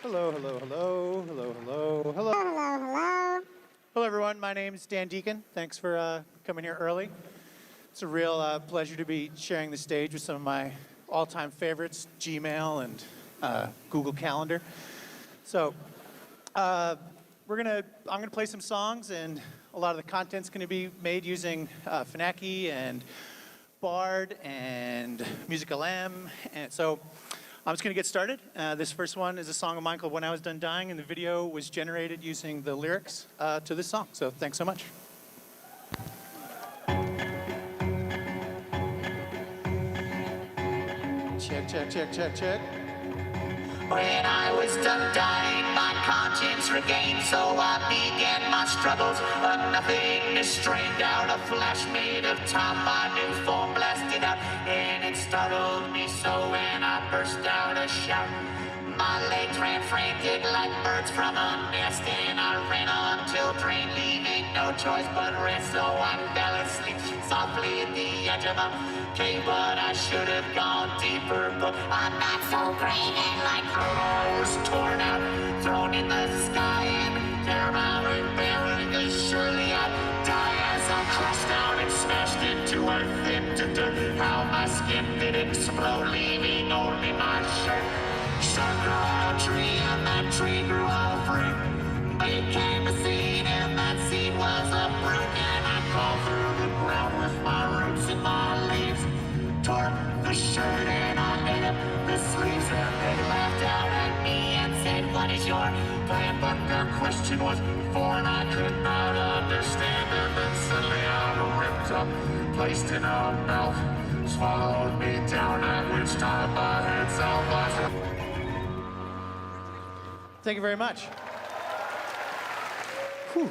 Hello, hello, hello, hello, hello, hello. Hello, hello. Hello, everyone. My name is Dan Deacon. Thanks for coming here early. It's a real pleasure to be sharing the stage with some of my all-time favorites, Gmail and Google Calendar. So, I'm gonna play some songs, and a lot of the content's gonna be made using Phonak and Bard and Musical.ly, and so I'm just going to get started. This first one is a song of mine called When I Was Done Dying, and the video was generated using the lyrics to this song. So thanks so much. Check, check, check, check, check. When I was done dying, my conscience regained, so I began my struggles. But nothingness strained out a flash made of time. My new form blasted out, and it startled me so when I burst out a shout. My legs ran frantic like birds from a nest, and I ran until drained, leaving no choice but rest. So I fell asleep softly at the edge of a cave, but I should have gone deeper. But I'm not so brave, and like I was torn out, thrown in the sky, and paramount bearing is surely I'd die as I crashed down and smashed into earth, into dirt. How my skin did explode, leaving only my shirt. Sun grew on a tree, and that tree grew all fruit. Became a seed, and that seed was a fruit. And I crawled through the ground with my roots and my leaves. Tore the shirt and I ate up the sleeves. And they laughed out at me and said, "What is your plan?" But their question was foreign, I could not understand. And then suddenly I ripped up, placed in a mouth, swallowed me down, at which time my head salvaged. Thank you very much. Whew. All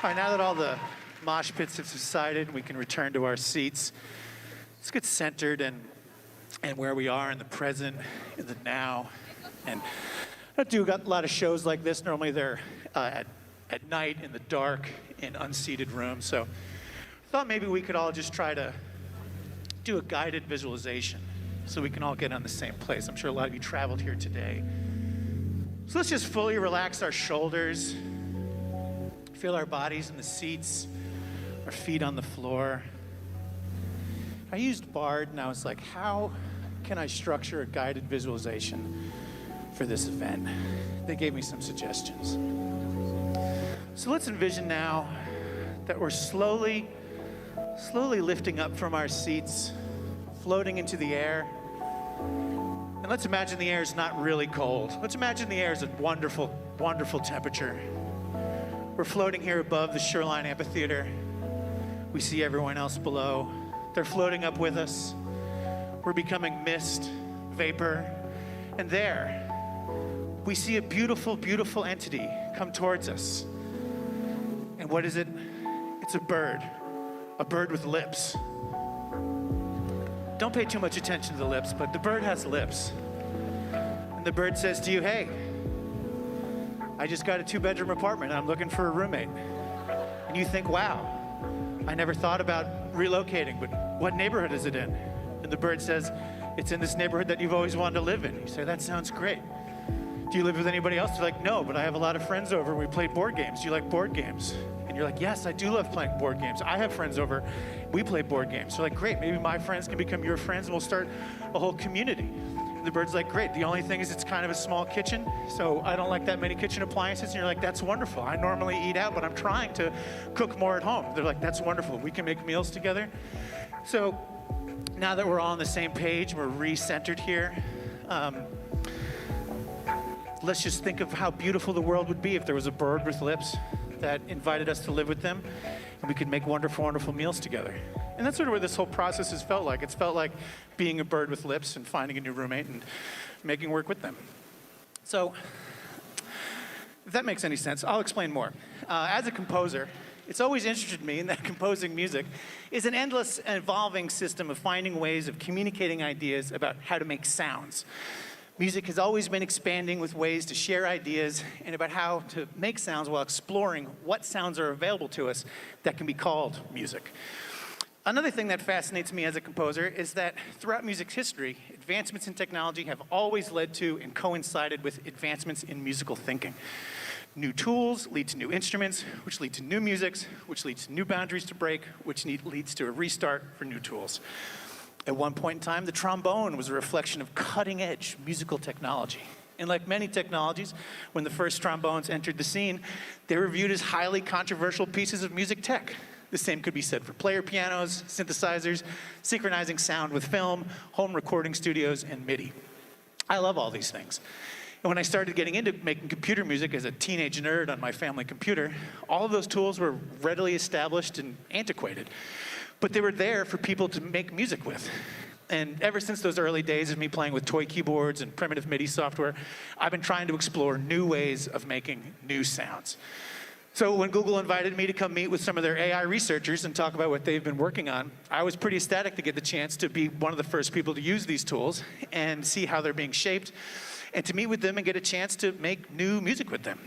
right, now that all the mosh pits have subsided, we can return to our seats. Let's get centered and where we are in the present, in the now. And I do got a lot of shows like this. Normally they're at night, in the dark, in unseated rooms. So I thought maybe we could all just try to do a guided visualization so we can all get on the same place. I'm sure a lot of you traveled here today. So let's just fully relax our shoulders, feel our bodies in the seats, our feet on the floor. I used Bard, and I was like, how can I structure a guided visualization for this event? They gave me some suggestions. So let's envision now that we're slowly lifting up from our seats, floating into the air. And let's imagine the air is not really cold. Let's imagine the air is a wonderful, wonderful temperature. We're floating here above the Shoreline Amphitheater. We see everyone else below. They're floating up with us. We're becoming mist, vapor, and there, we see a beautiful, beautiful entity come towards us. And what is it? It's a bird with lips. Don't pay too much attention to the lips, but the bird has lips. And the bird says to you, "Hey, I just got a 2-bedroom apartment and I'm looking for a roommate." And you think, "Wow, I never thought about relocating, but what neighborhood is it in?" And the bird says, "It's in this neighborhood that you've always wanted to live in." You say, "That sounds great. Do you live with anybody else?" They're like, "No, but I have a lot of friends over and we play board games. Do you like board games?" And you're like, "Yes, I do love playing board games. I have friends over, we play board games." They're like, "Great, maybe my friends can become your friends and we'll start a whole community." And the bird's like, "Great, the only thing is it's kind of a small kitchen, so I don't like that many kitchen appliances." And you're like, "That's wonderful. I normally eat out, but I'm trying to cook more at home." They're like, "That's wonderful. We can make meals together." So now that we're all on the same page, we're re-centered here. Let's just think of how beautiful the world would be if there was a bird with lips that invited us to live with them, and we could make wonderful, wonderful meals together. And that's sort of what this whole process has felt like. It's felt like being a bird with lips and finding a new roommate and making work with them. So, if that makes any sense, I'll explain more. As a composer, it's always interested me in that composing music is an endless and evolving system of finding ways of communicating ideas about how to make sounds. Music has always been expanding with ways to share ideas and about how to make sounds while exploring what sounds are available to us that can be called music. Another thing that fascinates me as a composer is that throughout music's history, advancements in technology have always led to and coincided with advancements in musical thinking. New tools lead to new instruments, which lead to new musics, which leads to new boundaries to break, which leads to a restart for new tools. At one point in time, the trombone was a reflection of cutting-edge musical technology. And like many technologies, when the first trombones entered the scene, they were viewed as highly controversial pieces of music tech. The same could be said for player pianos, synthesizers, synchronizing sound with film, home recording studios, and MIDI. I love all these things. And when I started getting into making computer music as a teenage nerd on my family computer, all of those tools were readily established and antiquated. But they were there for people to make music with. And ever since those early days of me playing with toy keyboards and primitive MIDI software, I've been trying to explore new ways of making new sounds. So when Google invited me to come meet with some of their AI researchers and talk about what they've been working on, I was pretty ecstatic to get the chance to be one of the first people to use these tools and see how they're being shaped, and to meet with them and get a chance to make new music with them.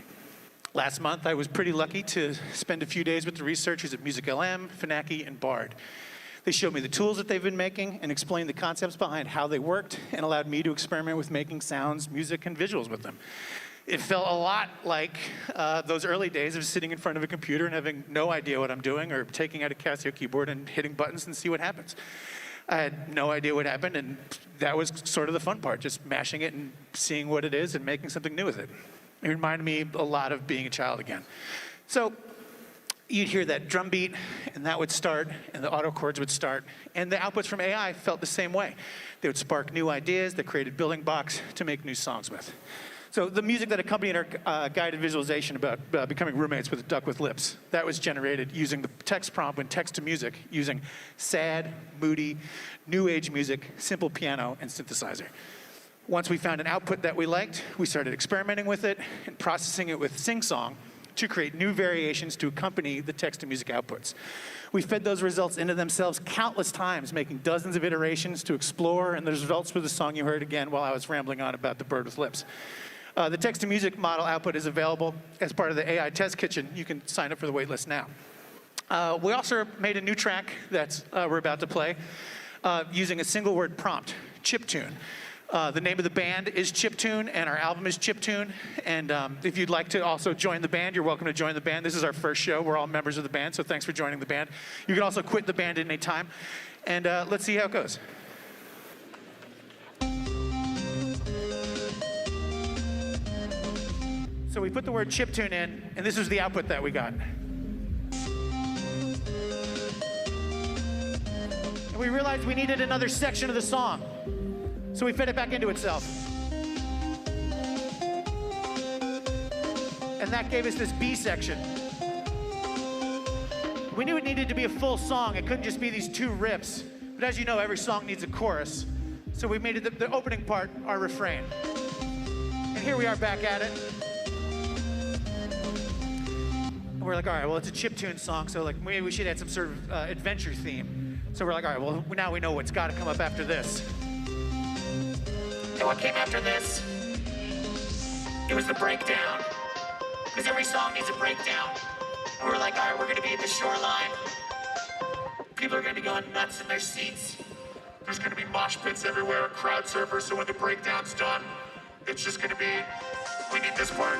Last month, I was pretty lucky to spend a few days with the researchers at MusicLM, Phenaki, and Bard. They showed me the tools that they've been making and explained the concepts behind how they worked, and allowed me to experiment with making sounds, music, and visuals with them. It felt a lot like those early days of sitting in front of a computer and having no idea what I'm doing, or taking out a Casio keyboard and hitting buttons and see what happens. I had no idea what happened, and that was sort of the fun part, just mashing it and seeing what it is and making something new with it. It reminded me a lot of being a child again. So you'd hear that drum beat, and that would start, and the auto chords would start, and the outputs from AI felt the same way. They would spark new ideas that created building blocks to make new songs with. So the music that accompanied our guided visualization about becoming roommates with a duck with lips, that was generated using the text prompt when text to music, using sad, moody, new age music, simple piano, and synthesizer. Once we found an output that we liked, we started experimenting with it and processing it with SingSong to create new variations to accompany the text to music outputs. We fed those results into themselves countless times, making dozens of iterations to explore, and the results for the song you heard again while I was rambling on about the bird with lips. The text-to-music model output is available as part of the AI Test Kitchen. You can sign up for the waitlist now. We also made a new track that we're about to play using a single-word prompt, chiptune. The name of the band is Chiptune, and our album is Chiptune. And if you'd like to also join the band, you're welcome to join the band. This is our first show. We're all members of the band, so thanks for joining the band. You can also quit the band at any time. And let's see how it goes. So we put the word chiptune in, and this is the output that we got. And we realized we needed another section of the song. So we fed it back into itself. And that gave us this B section. We knew it needed to be a full song. It couldn't just be these two riffs. But as you know, every song needs a chorus. So we made it the opening part our refrain. And here we are back at it. We're like, all right, well, it's a chiptune song, so like maybe we should add some sort of adventure theme. So we're like, all right, well, now we know what's got to come up after this. And what came after this? It was the breakdown. Because every song needs a breakdown. And we're like, all right, we're going to be at the shoreline. People are going to be going nuts in their seats. There's going to be mosh pits everywhere, crowd surfers, so when the breakdown's done, it's just going to be, we need this part.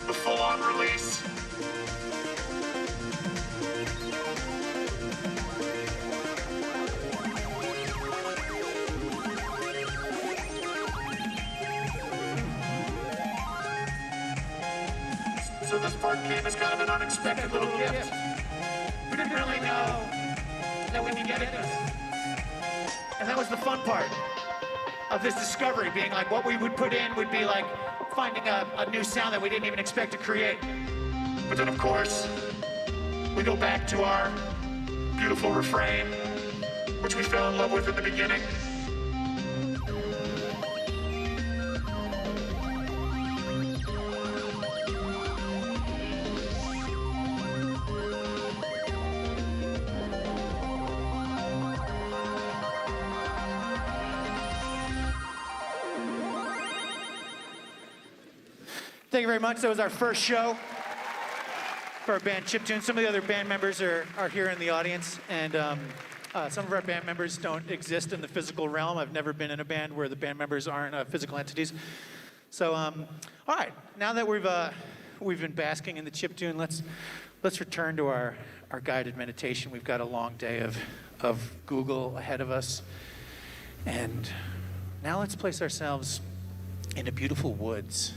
The full-on release. So this part came as kind of an unexpected little gift. We didn't really know that we'd be getting this. And that was the fun part of this discovery, being like what we would put in would be like finding a new sound that we didn't even expect to create. But then, of course, we go back to our beautiful refrain, which we fell in love with in the beginning. Thank you very much. That was our first show. for our band Chiptune. Some of the other band members are here in the audience, and some of our band members don't exist in the physical realm. I've never been in a band where the band members aren't physical entities. So, all right, now that we've been basking in the chiptune, let's return to our guided meditation. We've got a long day of Google ahead of us, and now let's place ourselves in a beautiful woods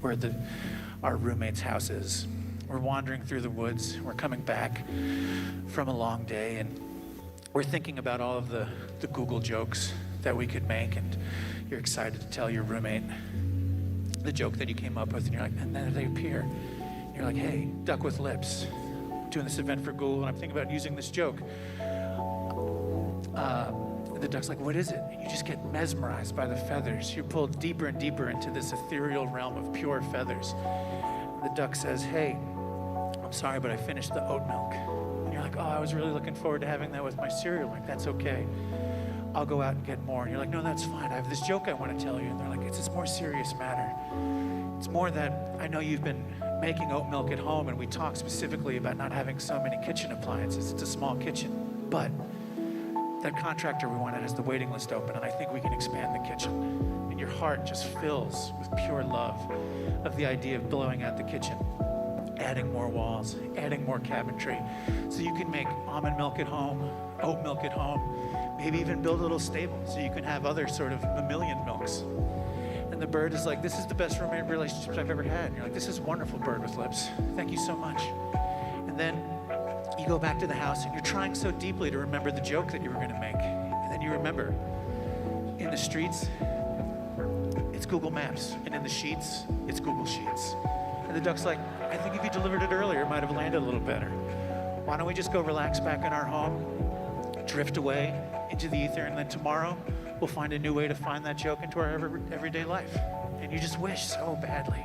where our roommate's house is. We're wandering through the woods. We're coming back from a long day, and we're thinking about all of the Google jokes that we could make, and you're excited to tell your roommate the joke that you came up with, and you're like, and then they appear. And you're like, hey, duck with lips. I'm doing this event for Google, and I'm thinking about using this joke. And the duck's like, what is it? And you just get mesmerized by the feathers. You're pulled deeper and deeper into this ethereal realm of pure feathers. And the duck says, hey, I'm sorry, but I finished the oat milk. And you're like, oh, I was really looking forward to having that with my cereal. Like, that's okay. I'll go out and get more. And you're like, no, that's fine. I have this joke I want to tell you. And they're like, it's this more serious matter. It's more that I know you've been making oat milk at home, and we talked specifically about not having so many kitchen appliances. It's a small kitchen. But that contractor we wanted has the waiting list open, and I think we can expand the kitchen. And your heart just fills with pure love of the idea of blowing out the kitchen, adding more walls, adding more cabinetry, so you can make almond milk at home, oat milk at home, maybe even build a little stable so you can have other sort of mammalian milks. And the bird is like, this is the best roommate relationship I've ever had. And you're like, this is wonderful, bird with lips. Thank you so much. And then you go back to the house, and you're trying so deeply to remember the joke that you were going to make. And then you remember, in the streets, it's Google Maps. And in the sheets, it's Google Sheets. And the duck's like, I think if you delivered it earlier, it might have landed a little better. Why don't we just go relax back in our home, drift away into the ether, and then tomorrow we'll find a new way to find that joke into our everyday life. And you just wish so badly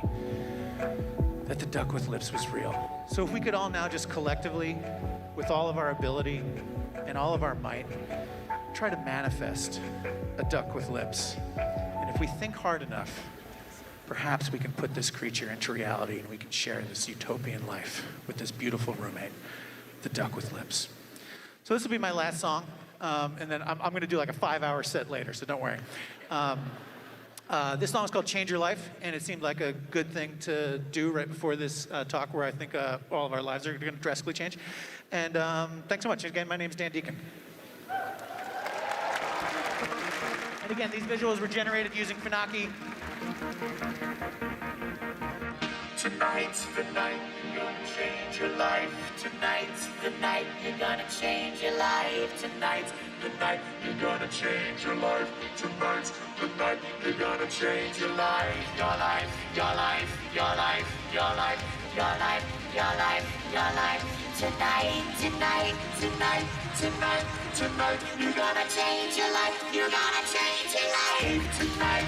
that the duck with lips was real. So if we could all now just collectively, with all of our ability and all of our might, try to manifest a duck with lips. And if we think hard enough, perhaps we can put this creature into reality, and we can share this utopian life with this beautiful roommate, the duck with lips. So this will be my last song, and then I'm going to do like a 5-hour set later, so don't worry. This song is called Change Your Life, and it seemed like a good thing to do right before this talk, where I think all of our lives are going to drastically change. And thanks so much. Again, my name is Dan Deacon. And again, these visuals were generated using Funaki. Tonight's the night you're gonna change your life. Tonight's the night you're gonna change your life. Tonight's the night you're gonna change your life. Tonight's the night you're gonna change your life. Your life, your life, your life, your life, your life, your life, your life. Tonight, tonight, tonight, tonight, tonight, you're gonna change your life. You're gonna change your life. Tonight,